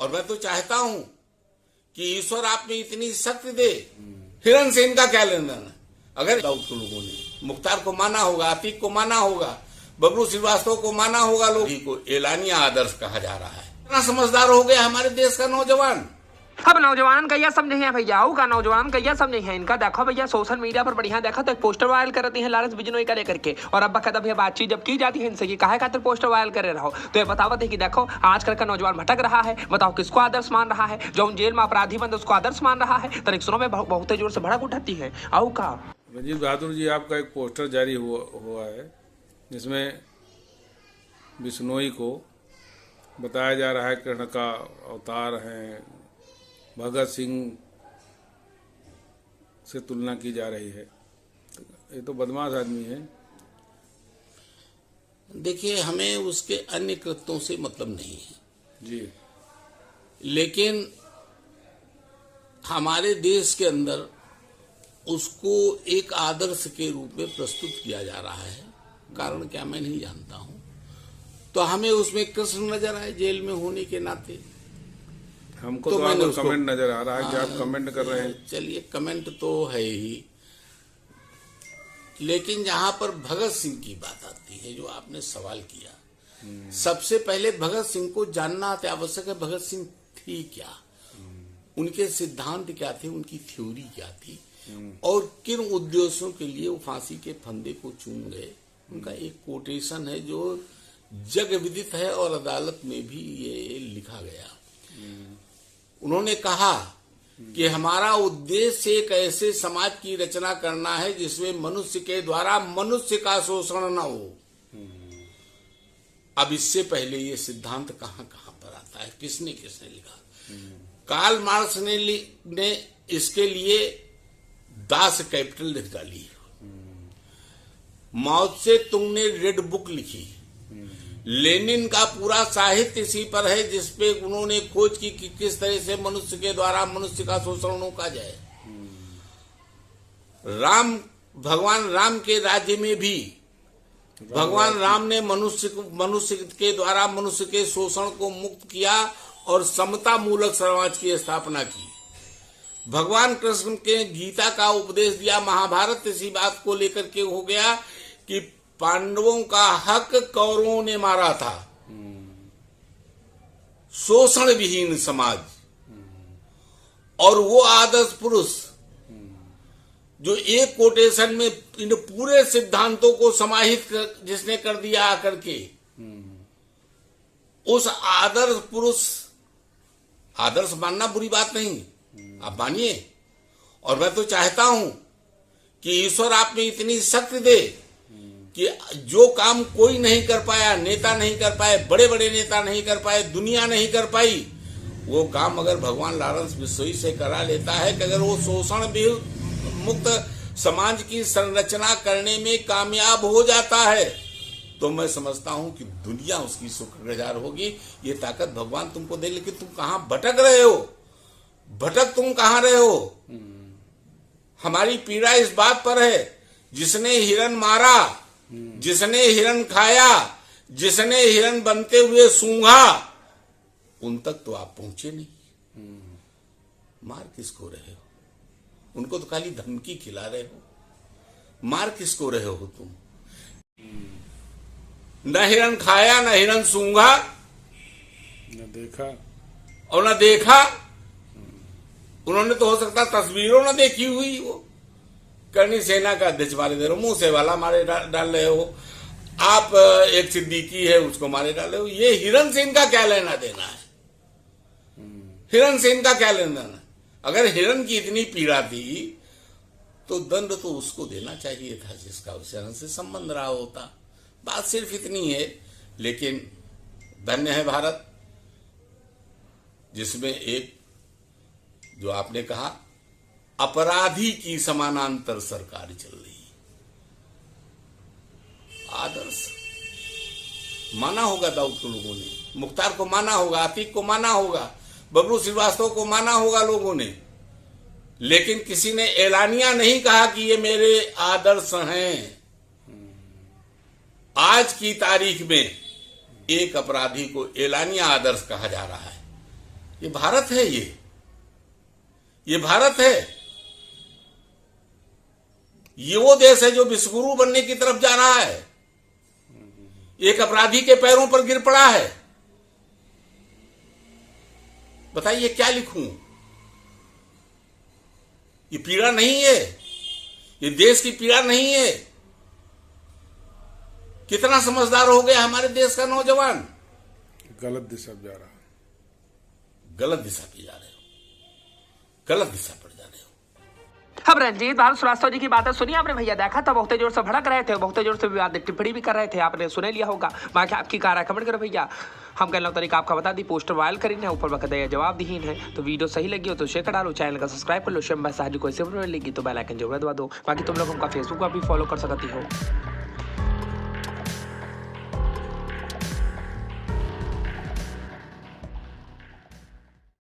और मैं तो चाहता हूं कि ईश्वर आप में इतनी शक्ति दे। हिरण से इनका क्या लेना देना? अगर दाऊद के लोगों ने मुख्तार को माना होगा, अतीक को माना होगा, बबलू श्रीवास्तव को माना होगा, लोग को एलानिया आदर्श कहा जा रहा है। इतना समझदार हो गया हमारे देश का नौजवान। अब नौजवान का यह सब नहीं है भैया, का नौजवान का यह सब नहीं है इनका। देखो भैया सोशल मीडिया पर बढ़िया देखो तो एक पोस्टर वायरल करती है लारेंस बिजनोई का लेकर के, और अब बकायदा भैया बातचीत जब की जाती है इनसे कि काहे खातिर पोस्टर वायरल करे रहो, तो ये बतावत है कि देखो आजकल का नौजवान भटक रहा है। बताओ किसको आदर्श मान रहा है? जो जेल में अपराधी बंद उसको आदर्श मान रहा है। तरीकों में बहुत जोर से भड़क उठाती है। आओ का रंजीत बहादुर जी, आपका एक पोस्टर जारी हुआ है जिसमें बिश्नोई को बताया जा रहा है कृष्ण का अवतार हैं, भगत सिंह से तुलना की जा रही है। ये तो बदमाश आदमी है। देखिए, हमें उसके अन्य कृत्यों से मतलब नहीं है जी, लेकिन हमारे देश के अंदर उसको एक आदर्श के रूप में प्रस्तुत किया जा रहा है। कारण क्या मैं नहीं जानता हूं। तो हमें उसमें कृष्ण नजर आए जेल में होने के नाते। हमको तो आपका कमेंट नजर आ रहा है कि आप कमेंट कर रहे हैं। चलिए, कमेंट तो है ही, लेकिन जहां पर भगत सिंह की बात आती है, जो आपने सवाल किया, सबसे पहले भगत सिंह को जानना अति आवश्यक है। भगत सिंह थी क्या, उनके सिद्धांत क्या थे, उनकी थ्योरी क्या थी, और किन उद्देश्यों के लिए वो फांसी के फंदे को चूम गए। उनका एक कोटेशन है जो जग विदित है और अदालत में भी ये लिखा गया। उन्होंने कहा कि हमारा उद्देश्य एक ऐसे समाज की रचना करना है जिसमें मनुष्य के द्वारा मनुष्य का शोषण न हो। अब इससे पहले ये सिद्धांत कहां कहां पर आता है, किसने किसने लिखा? कार्ल मार्क्स ने इसके लिए दास कैपिटल लिख डाली। माओ त्से तुंग ने रेड बुक लिखी। लेनिन का पूरा साहित्य इसी पर है, जिसपे उन्होंने खोज की कि किस तरह से मनुष्य के द्वारा मनुष्य का शोषण रोका जाए। भगवान राम के राज्य में भी भगवान राम ने मनुष्य के द्वारा मनुष्य के शोषण को मुक्त किया और समता मूलक समाज की स्थापना की। भगवान कृष्ण के गीता का उपदेश दिया। महाभारत इसी बात को लेकर के हो गया कि पांडवों का हक कौरवों ने मारा था। शोषण विहीन समाज, और वो आदर्श पुरुष जो एक कोटेशन में इन पूरे सिद्धांतों को समाहित जिसने कर दिया आकर के, उस आदर्श पुरुष, आदर्श मानना बुरी बात नहीं, आप मानिए। और मैं तो चाहता हूं कि ईश्वर आप में इतनी शक्ति दे कि जो काम कोई नहीं कर पाया, नेता नहीं कर पाए, बड़े बड़े नेता नहीं कर पाए, दुनिया नहीं कर पाई, वो काम अगर भगवान लारेंस बिश्नोई से करा लेता है कि अगर वो शोषण भी मुक्त समाज की संरचना करने में कामयाब हो जाता है, तो मैं समझता हूं कि दुनिया उसकी शुक्रगुजार होगी। ये ताकत भगवान तुमको दे। लेकिन तुम कहां भटक रहे हो? भटक तुम कहां रहे हो? हमारी पीड़ा इस बात पर है, जिसने हिरण मारा, जिसने हिरण खाया, जिसने हिरण बनते हुए सूंघा, उन तक तो आप पहुंचे नहीं। मार किसको रहे हो? उनको तो खाली धमकी खिला रहे हो। मार किसको रहे हो तुम? न हिरण खाया, न हिरण सूंघा, न देखा और न देखा। उन्होंने तो हो सकता तस्वीरों न देखी हुई हो। करनी सेना का अध्यक्ष मारे दे रहे हो, मुंह से वाला मारे डाल रहे हो आप, एक सिद्दीकी है उसको मारे डाल रहे हो। ये हिरण से इनका क्या लेना देना है? हिरण से इनका क्या लेना देना? अगर हिरण की इतनी पीड़ा थी तो दंड तो उसको देना चाहिए था जिसका उस हिरण से संबंध रहा होता। बात सिर्फ इतनी है। लेकिन धन्य है भारत, जिसमें एक, जो आपने कहा, अपराधी की समानांतर सरकार चल रही है। आदर्श माना होगा दाऊद के लोगों ने, मुख्तार को माना होगा, अतीक को माना होगा, बबलू श्रीवास्तव को माना होगा लोगों ने, लेकिन किसी ने एलानिया नहीं कहा कि ये मेरे आदर्श हैं। आज की तारीख में एक अपराधी को एलानिया आदर्श कहा जा रहा है। ये भारत है, ये भारत है। ये वो देश है जो विश्वगुरु बनने की तरफ जा रहा है, एक अपराधी के पैरों पर गिर पड़ा है। बताइए क्या लिखूं? ये पीड़ा नहीं है, ये देश की पीड़ा नहीं है। कितना समझदार हो गया हमारे देश का नौजवान। गलत दिशा जा रहा है, गलत दिशा पे जा रहे हो, गलत दिशा पर जा रहे हो। अब रंजीत भारत श्रीवास्तव जी की बातें सुनी आपने भैया? देखा था बहुत जोर से भड़क रहे थे, बहुत जोर से विवादित टिप्पणी भी कर रहे थे, आपने सुने लिया होगा। बाकी आपकी कार है कमेंट करो भैया। हम कहना तरीका आपका बता दी, पोस्टर वायरल करीन है, ऊपर बकायदा जवाब दीन है। तो वीडियो सही लगी हो तो शेयर डालो, चैनल का सब्सक्राइब कर लो, शम साहब जी को ऐसे लगी तो बेल आइकन जरूर दबा दो। बाकी तुम लोग हमका फेसबुक पर भी फॉलो कर सकती हो।